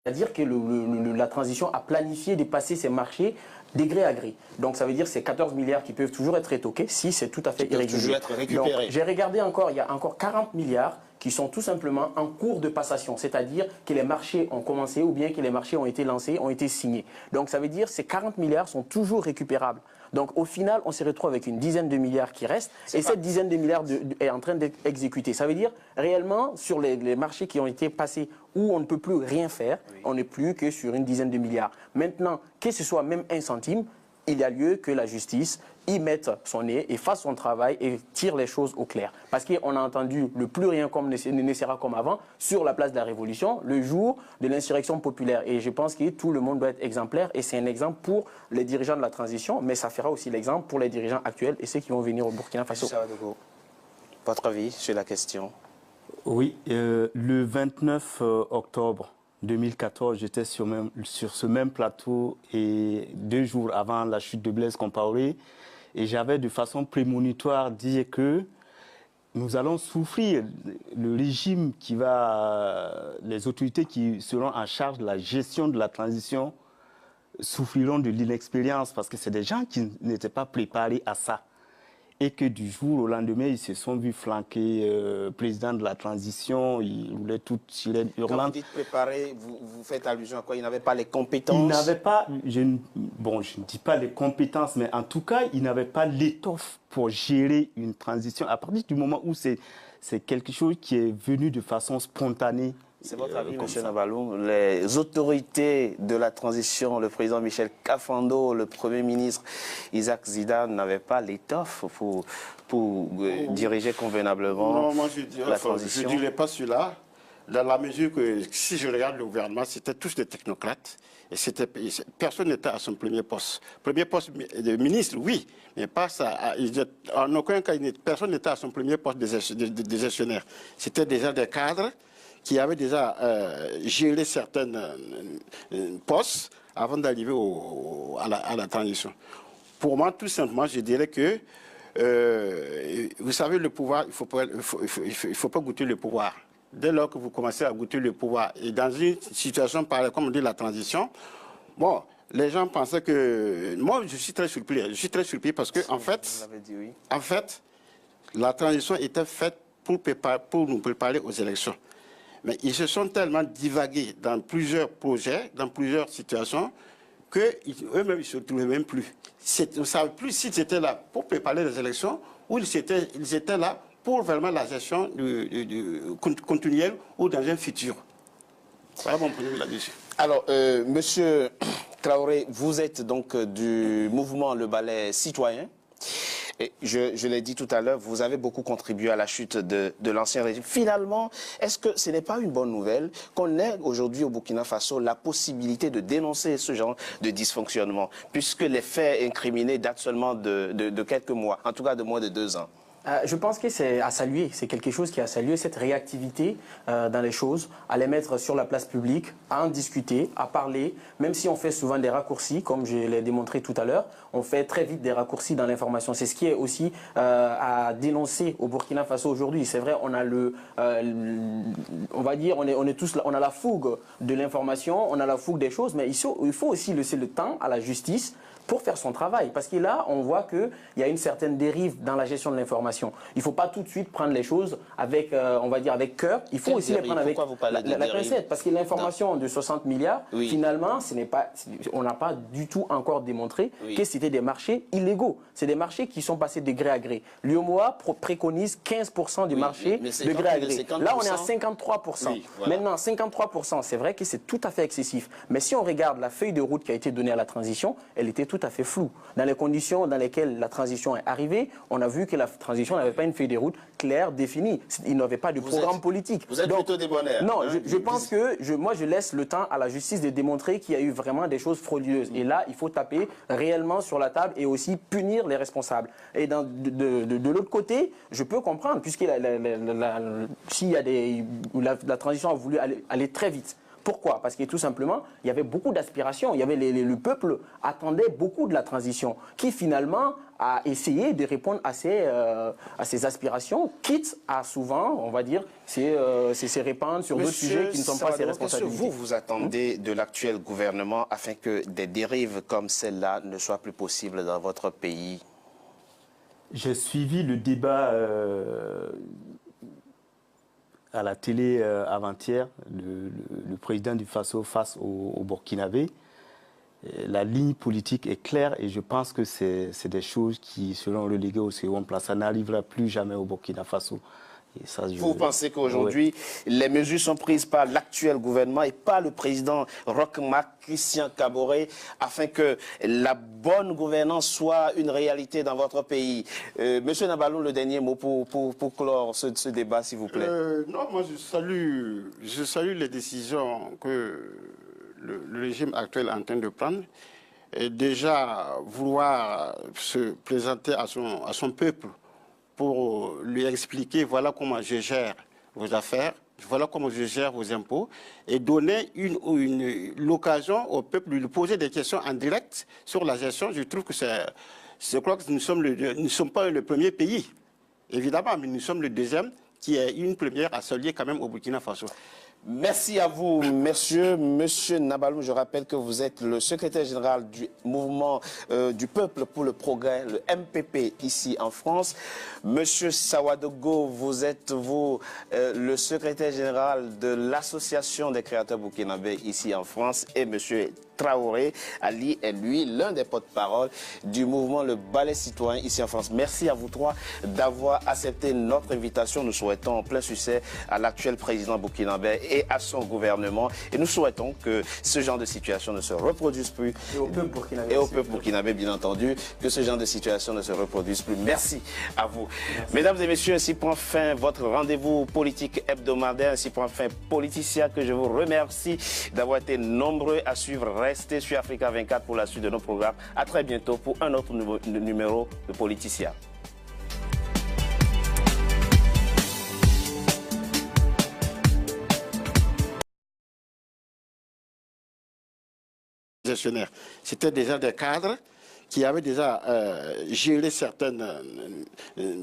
C'est-à-dire que la transition a planifié de passer ces marchés de gré à gré. Donc ça veut dire que c'est 14 milliards qui peuvent toujours être étoqués si c'est tout à fait irrégulier. Toujours être récupérés. J'ai regardé encore, il y a encore 40 milliards qui sont tout simplement en cours de passation, c'est-à-dire que les marchés ont commencé ou bien que les marchés ont été lancés, ont été signés. Donc ça veut dire que ces 40 milliards sont toujours récupérables. Donc au final, on se retrouve avec une dizaine de milliards qui restent et cette dizaine de milliards est en train d'être exécutée. Ça veut dire réellement sur les marchés qui ont été passés où on ne peut plus rien faire, on n'est plus que sur une dizaine de milliards. Maintenant, que ce soit même un centime, il y a lieu que la justice y mette son nez et fasse son travail et tire les choses au clair. Parce qu'on a entendu le plus rien comme ne sera comme avant sur la place de la Révolution, le jour de l'insurrection populaire. Et je pense que tout le monde doit être exemplaire et c'est un exemple pour les dirigeants de la transition, mais ça fera aussi l'exemple pour les dirigeants actuels et ceux qui vont venir au Burkina Faso. Votre avis sur la question? Oui, le 29 octobre 2014, j'étais sur ce même plateau et 2 jours avant la chute de Blaise Compaoré et j'avais de façon prémonitoire dit que nous allons souffrir. Le régime les autorités qui seront en charge de la gestion de la transition souffriront de l'inexpérience parce que c'est des gens qui n'étaient pas préparés à ça. Et que du jour au lendemain, ils se sont vus flanquer président de la transition, ils roulaient toute sirène hurlante. Quand vous dites préparer, vous faites allusion à quoi? Ils n'avaient pas les compétences? Ils n'avaient pas, je ne dis pas les compétences, mais en tout cas, ils n'avaient pas l'étoffe pour gérer une transition. À partir du moment où c'est quelque chose qui est venu de façon spontanée. C'est votre avis, M. Nabalou. Les autorités de la transition, le président Michel Kafando, le Premier ministre Isaac Zida n'avaient pas l'étoffe pour diriger convenablement la transition? Je ne dirais pas cela, dans la mesure que si je regarde le gouvernement, c'était tous des technocrates. Et personne n'était à son premier poste. Premier poste de ministre, oui, mais pas ça. En aucun cas, personne n'était à son premier poste de gestionnaire. C'était déjà des cadres qui avaient déjà géré certains postes avant d'arriver à la transition. Pour moi, tout simplement, je dirais que, vous savez, le pouvoir, il faut pas goûter le pouvoir. Dès lors que vous commencez à goûter le pouvoir, et dans une situation, comme on dit, la transition, bon, les gens pensaient que... Moi, je suis très surpris. Je suis très surpris parce que, en fait, la transition était faite pour nous préparer aux élections. Mais ils se sont tellement divagués dans plusieurs projets, dans plusieurs situations, qu'eux-mêmes, ils ne se trouvaient même plus. On ne savait plus s'ils étaient là pour préparer les élections ou ils étaient là pour vraiment la gestion continuelle ou dans un futur. Voilà mon point de vue là-dessus. Alors, Monsieur Traoré, vous êtes donc du mouvement Le Balai Citoyen. Et je l'ai dit tout à l'heure, vous avez beaucoup contribué à la chute de l'ancien régime. Finalement, est-ce que ce n'est pas une bonne nouvelle qu'on ait aujourd'hui au Burkina Faso la possibilité de dénoncer ce genre de dysfonctionnement, puisque les faits incriminés datent seulement de quelques mois, en tout cas de moins de 2 ans? Je pense que c'est à saluer, c'est quelque chose qui est à saluer, cette réactivité dans les choses, à les mettre sur la place publique, à en discuter, à parler, même si on fait souvent des raccourcis, comme je l'ai démontré tout à l'heure, on fait très vite des raccourcis dans l'information. C'est ce qui est aussi à dénoncer au Burkina Faso aujourd'hui. C'est vrai, on a on va dire, on est tous là, on a la fougue de l'information, on a la fougue des choses, mais il faut aussi laisser le temps à la justice pour faire son travail. Parce que là, on voit qu'il y a une certaine dérive dans la gestion de l'information. Il ne faut pas tout de suite prendre les choses avec, on va dire, avec cœur. Il faut aussi les prendre avec la pincette. Parce que l'information de 60 milliards, finalement, on n'a pas du tout encore démontré que c'était des marchés illégaux. C'est des marchés qui sont passés de gré à gré. L'UEMOA préconise 15% du marché de gré à gré. Là, on est à 53%. Voilà. Maintenant, 53%, c'est vrai que c'est tout à fait excessif. Mais si on regarde la feuille de route qui a été donnée à la transition, elle était tout à fait floue. Dans les conditions dans lesquelles la transition est arrivée, on a vu que la transition n'avait pas une feuille de route claire, définie. Il n'avait pas de programme politique. Vous êtes plutôt débonnaire. Non, je pense que moi, je laisse le temps à la justice de démontrer qu'il y a eu vraiment des choses frauduleuses. Et là, il faut taper réellement sur la table et aussi punir les responsables. Et de l'autre côté, je peux comprendre, puisque s'il y a la transition a voulu aller très vite Pourquoi? Parce que tout simplement, il y avait beaucoup d'aspirations. Il y avait le peuple attendait beaucoup de la transition, qui finalement a essayé de répondre à ces aspirations, quitte à souvent, on va dire, se répandre sur d'autres sujets qui ne sont pas ses responsabilités. Qu'est-ce que vous attendez de l'actuel gouvernement afin que des dérives comme celle-là ne soient plus possibles dans votre pays? J'ai suivi le débat à la télé avant-hier, le président du Faso face au Burkinabé. La ligne politique est claire et je pense que c'est des choses qui seront reléguées au second plan. Ça n'arrivera plus jamais au Burkina Faso. Et ça, vous pensez qu'aujourd'hui, les mesures sont prises par l'actuel gouvernement et par le président Roch Marc Christian Kaboré afin que la bonne gouvernance soit une réalité dans votre pays? Monsieur Nabaloum, le dernier mot pour clore ce débat, s'il vous plaît. Non, moi je salue les décisions que le régime actuel est en train de prendre. Et déjà, vouloir se présenter à son peuple pour lui expliquer voilà comment je gère vos affaires, voilà comment je gère vos impôts, et donner l'occasion au peuple de lui poser des questions en direct sur la gestion. Je trouve que je crois que nous ne sommes pas le premier pays, évidemment, mais nous sommes le deuxième, qui est une première à s'allier quand même au Burkina Faso. Merci à vous, messieurs. Monsieur Nabaloum, je rappelle que vous êtes le secrétaire général du mouvement du peuple pour le progrès, le MPP, ici en France. Monsieur Sawadogo, vous êtes, le secrétaire général de l'Association des créateurs burkinabés ici en France. Et monsieur Traoré Ali est, lui, l'un des porte-parole du mouvement Le Balai Citoyen ici en France. Merci à vous trois d'avoir accepté notre invitation. Nous souhaitons plein succès à l'actuel président burkinabé et à son gouvernement. Et nous souhaitons que ce genre de situation ne se reproduise plus. Et au peuple burkinabé. Et au peuple burkinabé, bien entendu, que ce genre de situation ne se reproduise plus. Merci à vous. Merci. Mesdames et messieurs, ainsi prend fin votre rendez-vous politique hebdomadaire. Ainsi prend fin Politicien, que je vous remercie d'avoir été nombreux à suivre. Restez sur Africa 24 pour la suite de nos programmes. À très bientôt pour un autre numéro de Politicien. C'était déjà des cadres qui avaient déjà géré certaines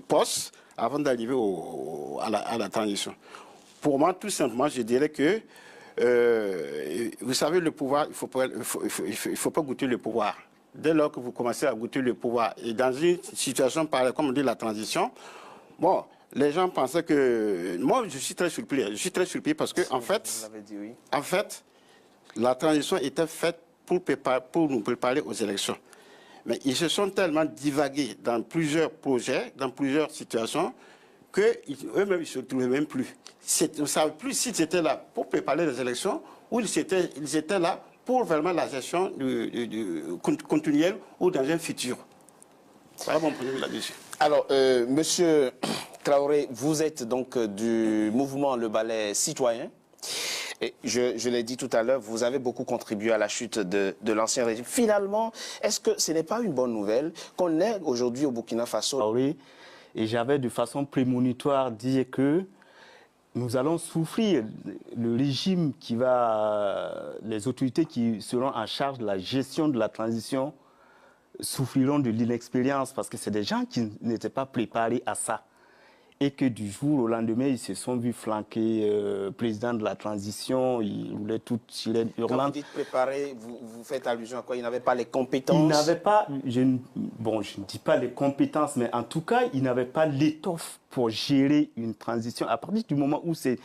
postes avant d'arriver à la transition. Pour moi, tout simplement, je dirais que vous savez, le pouvoir, il ne faut pas goûter le pouvoir. Dès lors que vous commencez à goûter le pouvoir, et dans une situation pareille, comme on dit la transition, bon, les gens pensaient que... Moi, je suis très surpris. Je suis très surpris parce que, en fait, la transition était faite pour nous préparer aux élections. Mais ils se sont tellement divagués dans plusieurs projets, dans plusieurs situations, qu'eux-mêmes, ils ne se trouvaient même plus. On ne savait plus s'ils étaient là pour préparer les élections ou ils étaient là pour vraiment la gestion continuelle ou dans un futur. Voilà mon point de vue là-dessus. Alors, monsieur Traoré, vous êtes donc du mouvement Le Balai Citoyen. Et je l'ai dit tout à l'heure, vous avez beaucoup contribué à la chute de l'ancien régime. Finalement, est-ce que ce n'est pas une bonne nouvelle qu'on est aujourd'hui au Burkina Faso? Oui, et j'avais de façon prémonitoire dit que nous allons souffrir. Le régime les autorités qui seront en charge de la gestion de la transition souffriront de l'inexpérience parce que c'est des gens qui n'étaient pas préparés à ça. Et que du jour au lendemain, ils se sont vus flanquer président de la transition, ils roulaient tout sirène hurlante. Quand vous dites préparer, vous faites allusion à quoi? Ils n'avaient pas les compétences? Ils n'avaient pas, je ne dis pas les compétences, mais en tout cas, ils n'avaient pas l'étoffe pour gérer une transition. À partir du moment où c'est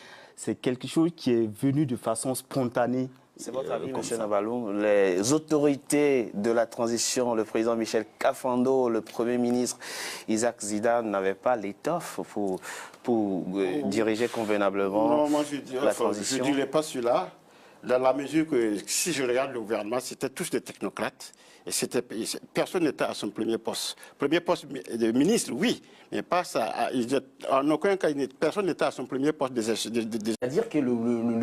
quelque chose qui est venu de façon spontanée. C'est votre avis, M. Nabaloum? Les autorités de la transition, le président Michel Kafando, le Premier ministre Isaac Zidane n'avaient pas l'étoffe pour diriger convenablement la transition? Je ne dirais pas cela, dans la mesure que si je regarde le gouvernement, c'était tous des technocrates. Et personne n'était à son premier poste. Premier poste de ministre, oui, mais pas ça. En aucun cas, personne n'était à son premier poste. C'est-à-dire que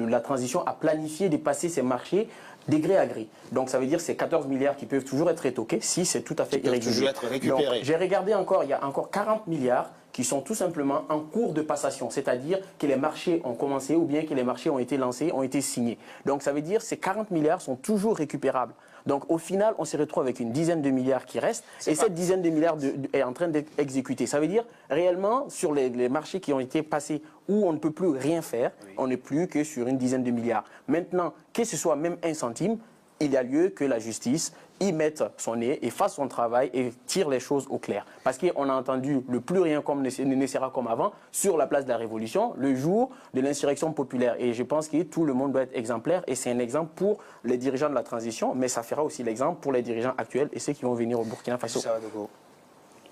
la transition a planifié de passer ces marchés de gré à gré. Donc ça veut dire que c'est 14 milliards qui peuvent toujours être rétoqués si c'est tout à fait irrégulier. Toujours être récupérés. J'ai regardé encore, il y a encore 40 milliards qui sont tout simplement en cours de passation, c'est-à-dire que les marchés ont commencé ou bien que les marchés ont été lancés, ont été signés. Donc ça veut dire que ces 40 milliards sont toujours récupérables. Donc au final, on se retrouve avec une dizaine de milliards qui restent et cette dizaine de milliards est en train d'être exécutée. Ça veut dire réellement sur les marchés qui ont été passés où on ne peut plus rien faire, on n'est plus que sur une dizaine de milliards. Maintenant, que ce soit même un centime, il y a lieu que la justice y mette son nez et fasse son travail et tire les choses au clair. Parce qu'on a entendu le plus rien comme ne sera comme avant sur la place de la Révolution, le jour de l'insurrection populaire. Et je pense que tout le monde doit être exemplaire et c'est un exemple pour les dirigeants de la transition, mais ça fera aussi l'exemple pour les dirigeants actuels et ceux qui vont venir au Burkina Faso.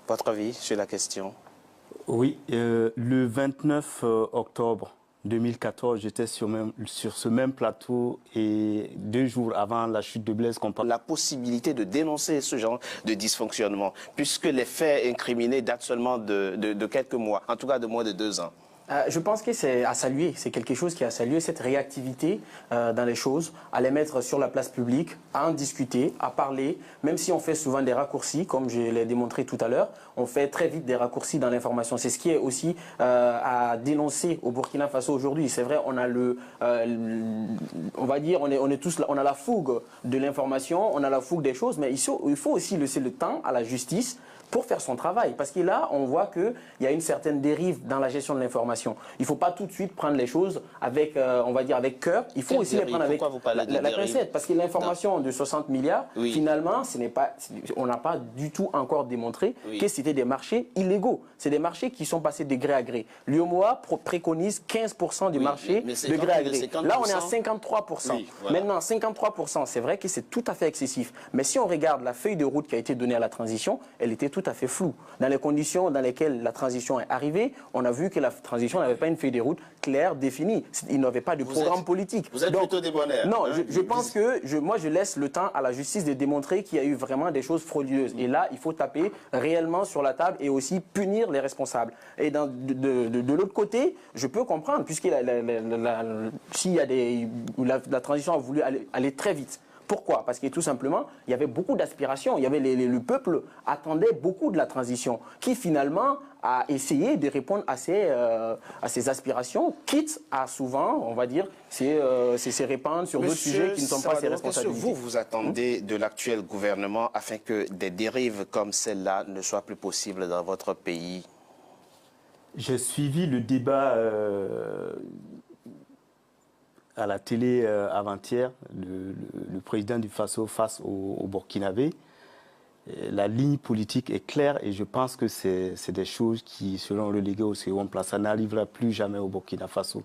Votre avis sur la question? Oui, le 29 octobre 2014, j'étais sur ce même plateau et 2 jours avant la chute de Blaise Compaoré. La possibilité de dénoncer ce genre de dysfonctionnement, puisque les faits incriminés datent seulement de quelques mois, en tout cas de moins de 2 ans. Je pense que c'est à saluer, c'est quelque chose qui est à saluer, cette réactivité dans les choses, à les mettre sur la place publique, à en discuter, à parler, même si on fait souvent des raccourcis, comme je l'ai démontré tout à l'heure, on fait très vite des raccourcis dans l'information. C'est ce qui est aussi à dénoncer au Burkina Faso aujourd'hui. C'est vrai, on a on va dire, on est tous là, on a la fougue de l'information, on a la fougue des choses, mais il faut aussi laisser le temps à la justice pour faire son travail. Parce que là, on voit qu'il y a une certaine dérive dans la gestion de l'information. Il ne faut pas tout de suite prendre les choses avec, on va dire, avec cœur. Il faut aussi les prendre avec la pincette. Parce que l'information de 60 milliards, finalement, on n'a pas du tout encore démontré que c'était des marchés illégaux. C'est des marchés qui sont passés de gré à gré. L'UEMOA préconise 15% du marché de gré à gré. Là, on est à 53%. Oui, voilà. Maintenant, 53%, c'est vrai que c'est tout à fait excessif. Mais si on regarde la feuille de route qui a été donnée à la transition, elle était tout à fait floue. Dans les conditions dans lesquelles la transition est arrivée, on a vu que la transition n'avait pas une feuille de route claire, définie. Il n'avait pas de programme politique. Vous êtes plutôt débonnaire. Non, je pense que moi, je laisse le temps à la justice de démontrer qu'il y a eu vraiment des choses frauduleuses. Et là, il faut taper réellement sur la table et aussi punir les responsables. Et de l'autre côté, je peux comprendre, puisque s'il y a la transition a voulu aller très vite. Pourquoi? Parce que tout simplement, il y avait beaucoup d'aspirations. Il y avait le peuple attendait beaucoup de la transition, qui finalement a essayé de répondre à ces aspirations, quitte à souvent, on va dire, se répandre sur d'autres sujets qui ne sont pas ses responsabilités. Qu'est-ce que vous attendez de l'actuel gouvernement afin que des dérives comme celle-là ne soient plus possibles dans votre pays? J'ai suivi le débat à la télé avant-hier, le président du Faso face au Burkinabé. La ligne politique est claire et je pense que c'est des choses qui seront reléguées au second plan. Ça n'arrivera plus jamais au Burkina Faso.